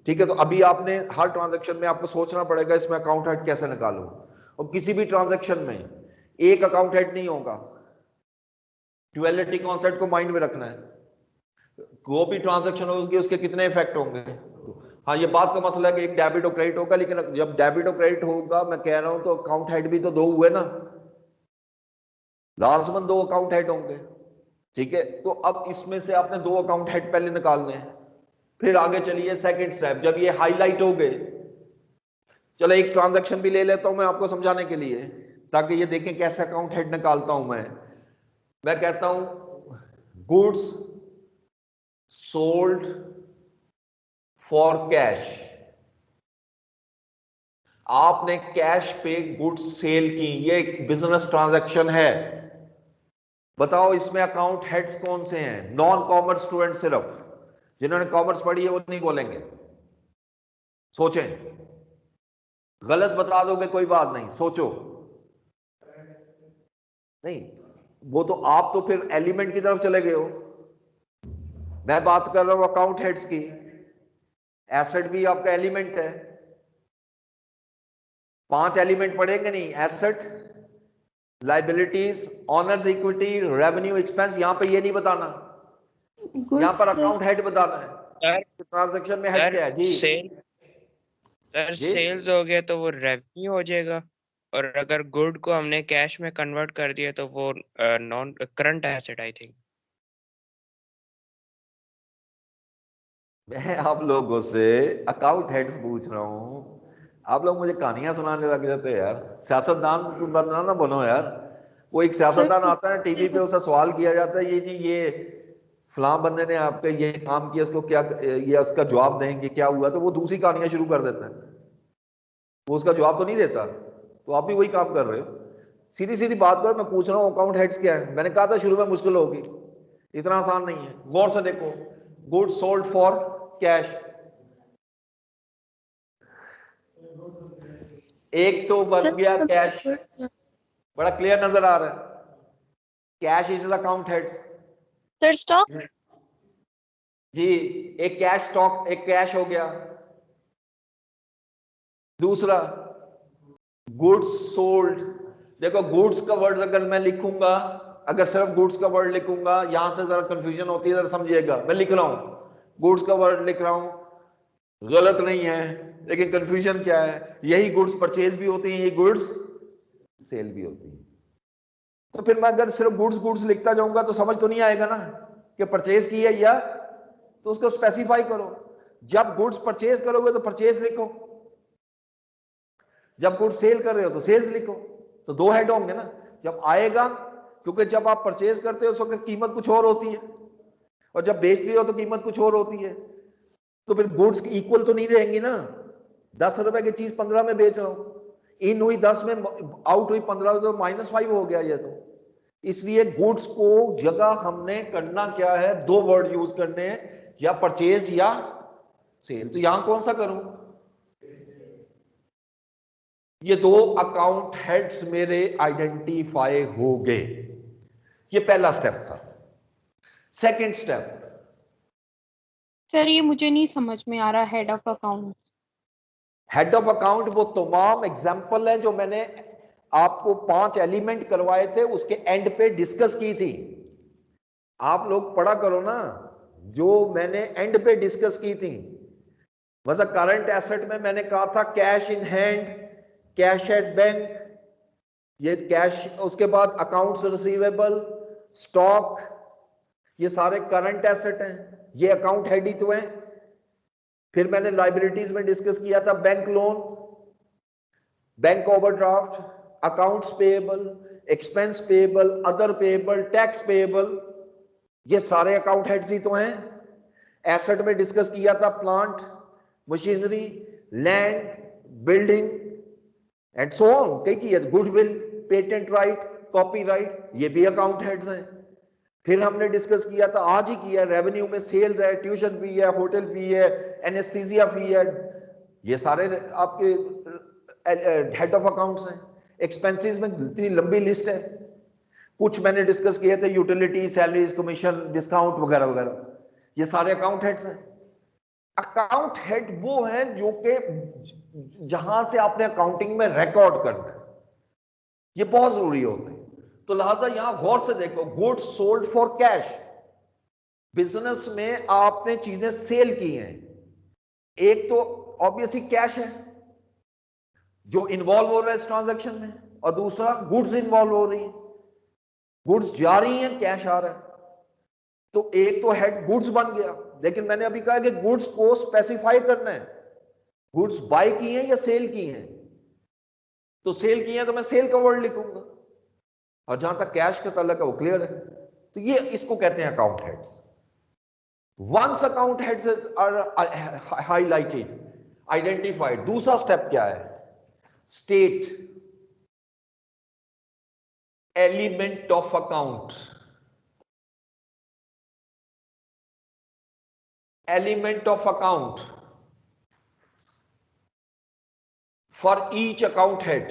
ठीक है, तो अभी आपने हर ट्रांजैक्शन में आपको सोचना पड़ेगा इसमें अकाउंट हेड कैसे निकालूं, और किसी भी ट्रांजैक्शन में एक अकाउंट हेड नहीं होगा, ड्युअलिटी कॉन्सेप्ट को माइंड में रखना है। वो भी ट्रांजैक्शन होगी उसके कितने इफेक्ट होंगे। हाँ, ये बात का मसला है कि एक डेबिट और क्रेडिट होगा, लेकिन जब डेबिट और क्रेडिट होगा, मैं कह रहा हूं तो अकाउंट हेड भी तो 2 हुए ना, लाजमन 2 अकाउंट हेड होंगे। ठीक है, तो अब इसमें से आपने 2 अकाउंट हेड पहले निकालने हैं, फिर आगे चलिए सेकंड स्टेप, जब ये हाईलाइट हो गए, चलो एक ट्रांजैक्शन भी ले लेता हूं मैं आपको समझाने के लिए, ताकि ये देखें कैसे अकाउंट हेड निकालता हूं मैं कहता हूं गुड्स सोल्ड फॉर कैश, आपने कैश पे गुड्स सेल की, ये एक बिजनेस ट्रांजैक्शन है। बताओ इसमें अकाउंट हेड्स कौन से हैं? नॉन कॉमर्स स्टूडेंट, सिर्फ जिन्होंने कॉमर्स पढ़ी है वो नहीं बोलेंगे, सोचें, गलत बता दोगे कोई बात नहीं, सोचो। नहीं, वो तो आप तो फिर एलिमेंट की तरफ चले गए हो, मैं बात कर रहा हूं अकाउंट हेड्स की। एसेट भी आपका एलिमेंट है, 5 एलिमेंट पढ़ेंगे नहीं, asset, liabilities, honours equity, revenue, expense. यहां पे ये नहीं बताना, यहां गुड्स पर अकाउंट हेड बताना है। सर ट्रांजैक्शन में हेड सर क्या है जी? जी सेल्स हो गया तो वो रेवेन्यू हो जाएगा, और अगर गुड को हमने कैश में कन्वर्ट कर दिया तो वो non current asset I think. मैं आप लोगों से अकाउंट हेड्स पूछ रहा हूं, आप लोग मुझे कहानियां सुनाने लग जाते हैं यार। सियासतदान बनना ना बनो यार। वो एक सर सियासतदान आता है टीवी पे, उससे सवाल किया जाता है, ये जी ये फलां बंदे ने आपके ये काम किया, इसको क्या, ये उसका जवाब देंगे क्या हुआ, तो वो दूसरी कहानियां शुरू कर देता है, वो उसका जवाब तो नहीं देता। तो आप भी वही काम कर रहे हो, सीधी सीधी बात करो। मैं पूछ रहा हूँ अकाउंट हेड्स क्या है, मैंने कहा था शुरू में मुश्किल होगी, इतना आसान नहीं है। गौर से देखो, गुड्स सोल्ड फॉर कैश। एक तो बन गया कैश, बड़ा क्लियर नजर आ रहा है। Cash is the account heads. Sir stock जी, एक कैश स्टॉक, एक कैश हो गया। दूसरा गुड्स सोल्ड। देखो गुड्स का वर्ड अगर मैं लिखूंगा, अगर सिर्फ गुड्स का वर्ड लिखूंगा, यहां से जरा कंफ्यूजन होती है, जरा समझिएगा। मैं लिख रहा हूं गुड्स का वर्ड लिख रहा हूं, गलत नहीं है, लेकिन कंफ्यूजन क्या है, यही गुड्स परचेज भी होती है, यही गुड्स सेल भी होती है। तो फिर मैं अगर सिर्फ गुड्स गुड्स लिखता जाऊंगा तो समझ तो नहीं आएगा ना कि परचेज की है या, तो उसको स्पेसिफाई करो। जब गुड्स परचेज करोगे तो परचेज लिखो, जब गुड्स सेल कर रहे हो तो सेल्स लिखो, तो दो हेड होंगे ना। जब आएगा, क्योंकि जब आप परचेज करते हो उस वक्त कीमत कुछ और होती है, और जब बेच रहे हो तो कीमत कुछ और होती है, तो फिर गुड्स इक्वल तो नहीं रहेंगी ना। 10 रुपए की चीज 15 में बेच रहा हूं, इन हुई 10 में, आउट हुई 15, तो -5 हो गया ये तो। इसलिए गुड्स को जगह हमने करना क्या है, दो वर्ड यूज करने हैं, या परचेज या सेल। तो यहां कौन सा करूं, ये दो अकाउंट हेड्स मेरे आइडेंटिफाई हो गए। ये पहला स्टेप था। सेकंड स्टेप, सर ये मुझे नहीं समझ में आ रहा, head of account. Head of account वो तमाम एग्जाम्पल है जो मैंने आपको 5 एलिमेंट करवाए थे, उसके एंड पे डिस्कस की थी। आप लोग पढ़ा करो ना, जो मैंने एंड पे डिस्कस की थी। मतलब करंट एसेट में मैंने कहा था cash in hand, cash at bank, ये कैश, उसके बाद अकाउंट्स रिसीवेबल, स्टॉक, ये सारे करंट एसेट हैं, ये अकाउंट हेड ही तो हैं। फिर मैंने लाइबिलिटीज में डिस्कस किया था bank loan, bank overdraft, accounts payable, expense payable, other payable, tax payable, ये सारे अकाउंट हेड्स ही तो हैं। एसेट में डिस्कस किया था plant, machinery, land, building and so on, कई की है, गुडविल, पेटेंट राइट, कॉपीराइट, ये भी अकाउंट हेड्स हैं। फिर हमने डिस्कस किया था, आज ही किया, रेवेन्यू में सेल्स है, ट्यूशन फी है, होटल फी है, एनेस्थीसिया फी है, ये सारे आपके हेड ऑफ अकाउंट्स हैं। एक्सपेंसेस में इतनी लंबी लिस्ट है। कुछ मैंने डिस्कस किए थे, यूटिलिटी, सैलरीज, कमीशन, डिस्काउंट वगैरह वगैरह, ये सारे अकाउंट हेड्स हैं। अकाउंट हेड वो है जो कि जहां से आपने अकाउंटिंग में रिकॉर्ड करना है, ये बहुत जरूरी होते हैं। तो लिहाजा यहां गौर से देखो, goods sold for cash, business में आपने चीजें सेल की हैं, एक तो ऑब्वियसली कैश है जो इन्वॉल्व हो रहा है इस ट्रांजैक्शन में, और दूसरा गुड्स इन्वॉल्व हो रही है, गुड्स जा रही हैं, कैश आ रहा है। तो एक तो हेड गुड्स बन गया, लेकिन मैंने अभी कहा कि गुड्स को स्पेसिफाई करना है, गुड्स बाय की हैं या सेल की हैं। तो सेल की हैं तो मैं सेल का वर्ड लिखूंगा, और जहां तक कैश का ताल्लुक है वो क्लियर है। तो ये इसको कहते हैं account heads. Once account heads are highlighted, identified, दूसरा स्टेप क्या है, state element of account, element of account for each account head.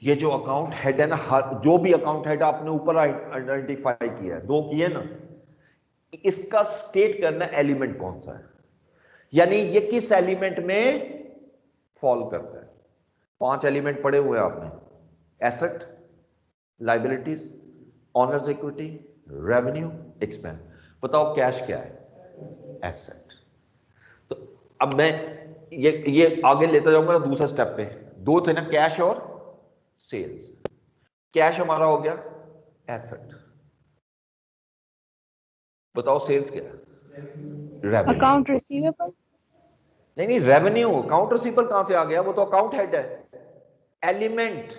ये जो अकाउंट हेड है ना, जो भी अकाउंट हेड आपने ऊपर आइडेंटिफाई किया है, दो किए ना, इसका स्टेट करना एलिमेंट कौन सा है, यानी ये किस एलिमेंट में फॉल करता है। 5 एलिमेंट पढ़े हुए हैं आपने, asset, liabilities, honours equity, revenue, expense. बताओ कैश क्या है, एसेट। तो अब मैं ये आगे लेता जाऊंगा ना दूसरा स्टेप पे, दो थे ना, कैश और सेल्स। कैश हमारा हो गया एसेट, बताओ सेल्स क्या है, रेवेन्यू। अकाउंट रिसीवेबल, नहीं, रेवेन्यू, अकाउंट रिसीवेबल कहां से आ गया, वो तो अकाउंट हेड है। एलिमेंट,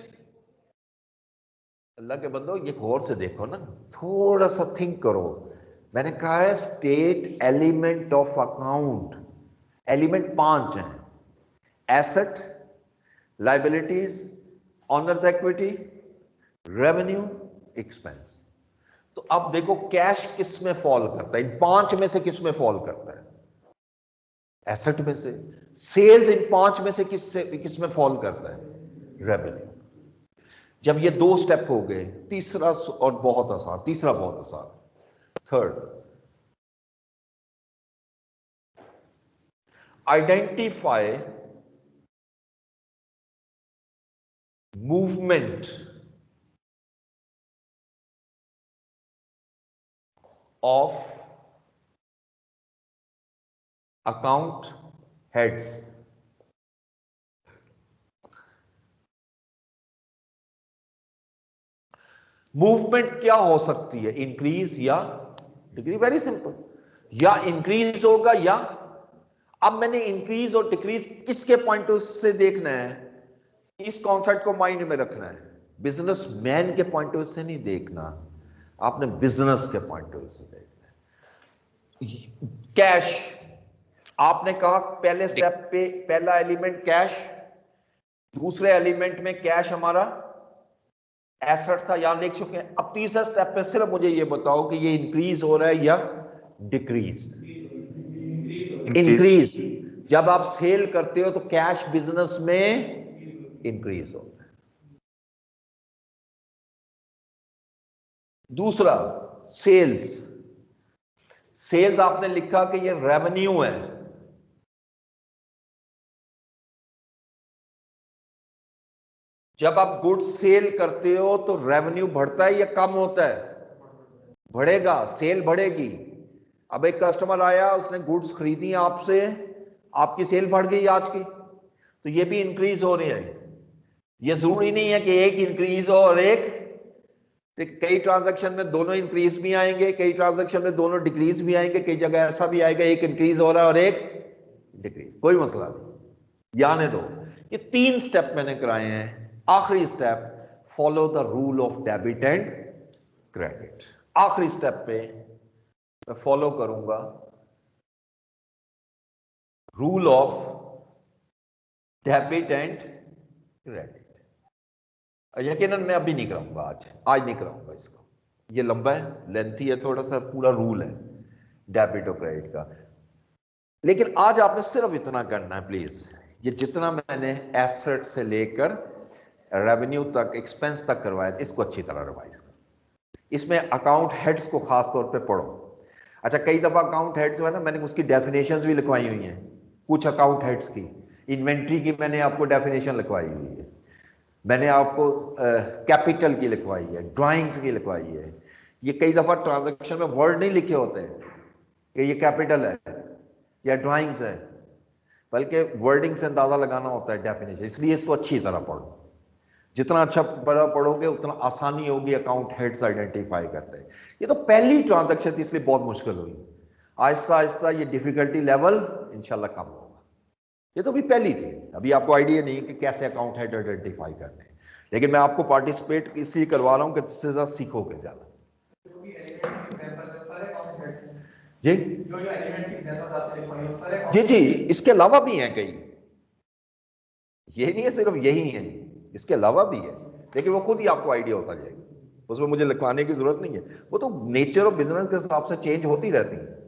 अल्लाह के बंदो ये गौर से देखो ना, थोड़ा सा थिंक करो। मैंने कहा है state element of account, element 5 हैं, asset, liabilities, honours equity, revenue, expense. तो अब देखो कैश किस में फॉल करता है, इन 5 में से किस में फॉल करता है? एसेट में से। सेल्स इन 5 में से किस में फॉल करता है? रेवेन्यू। जब ये 2 स्टेप हो गए, तीसरा और बहुत आसान, तीसरा बहुत आसान, third, identify movement of account heads. Movement क्या हो सकती है? इंक्रीज या डिक्रीज, वेरी सिंपल, या इंक्रीज होगा या, अब मैंने इंक्रीज और डिक्रीज किसके पॉइंट ऑफ से देखना है? इस कॉन्सेप्ट को माइंड में रखना है, बिजनेसमैन के पॉइंट ऑफ से नहीं देखना, आपने बिजनेस के पॉइंट ऑफ से देखना है। कैश, आपने कहा पहले स्टेप पे पहला एलिमेंट कैश, दूसरे एलिमेंट में कैश हमारा एसेट था, यहां लिख चुके हैं। अब तीसरे स्टेप पे सिर्फ मुझे ये बताओ कि ये इंक्रीज हो रहा है या डिक्रीज? इंक्रीज। जब आप सेल करते हो तो कैश बिजनेस में इंक्रीज होता है। दूसरा सेल्स, सेल्स आपने लिखा कि ये रेवेन्यू है, जब आप गुड्स सेल करते हो तो रेवेन्यू बढ़ता है या कम होता है? बढ़ेगा, सेल बढ़ेगी। अब एक कस्टमर आया, उसने गुड्स खरीदी आपसे, आपकी सेल बढ़ गई आज की, तो ये भी इंक्रीज हो रही है। ये जरूरी नहीं है कि एक इंक्रीज हो और एक, कई ट्रांजैक्शन में दोनों इंक्रीज भी आएंगे, कई ट्रांजैक्शन में दोनों डिक्रीज भी आएंगे, कई जगह ऐसा भी आएगा एक इंक्रीज हो रहा है और एक डिक्रीज, कोई मसला नहीं, याने दो। ये 3 स्टेप मैंने कराए हैं। आखिरी step, follow the rule of debit and credit. आखिरी स्टेप पे मैं फॉलो करूंगा rule of debit and credit. यकीनन मैं अभी नहीं कराऊंगा, आज नहीं कराऊंगा इसको, ये लंबा है, लेंथी है थोड़ा सा, पूरा रूल है डेबिट और क्रेडिट का। लेकिन आज आपने सिर्फ इतना करना है प्लीज, ये जितना मैंने एसेट से लेकर रेवेन्यू तक, एक्सपेंस तक करवाया, इसको अच्छी तरह रिवाइज करो। इसमें अकाउंट हेड्स को खास तौर पे पढ़ो। अच्छा, कई दफा अकाउंट हेड्स जो है ना, मैंने उसकी डेफिनेशंस भी लिखवाई हुई हैं, कुछ अकाउंट हेड्स की। इन्वेंट्री की मैंने आपको डेफिनेशन लिखवाई हुई है, मैंने आपको कैपिटल की लिखवाई है, ड्राइंग्स की लिखवाई है। ये कई दफा ट्रांजैक्शन में वर्ड नहीं लिखे होते हैं कि ये कैपिटल है या ड्राइंग्स है, बल्कि वर्डिंग से अंदाजा लगाना होता है डेफिनेशन, इसलिए इसको अच्छी तरह पढ़ो। जितना अच्छा पढ़ोगे उतना आसानी होगी अकाउंट हेड्स आइडेंटिफाई करते हैं। ये तो पहली ट्रांजैक्शन थी इसलिए बहुत मुश्किल हुई, आहिस्ता आहिस्ता ये डिफिकल्टी लेवल इंशाल्लाह कम होगा। ये तो भी पहली थी, अभी आपको आइडिया नहीं कि कैसे अकाउंट हेड आइडेंटिफाई करने हैं, लेकिन मैं आपको पार्टिसिपेट इसलिए करवा रहा हूं कि जिससे ज्यादा सीखोगे ज्यादा। जी जी जी, इसके अलावा भी हैं कई, ये नहीं है सिर्फ यही है, इसके अलावा भी है, लेकिन वो खुद ही आपको आइडिया होता जाएगा, उसमें मुझे लिखवाने की जरूरत नहीं है, वो तो नेचर ऑफ बिजनेस के हिसाब से चेंज होती रहती है।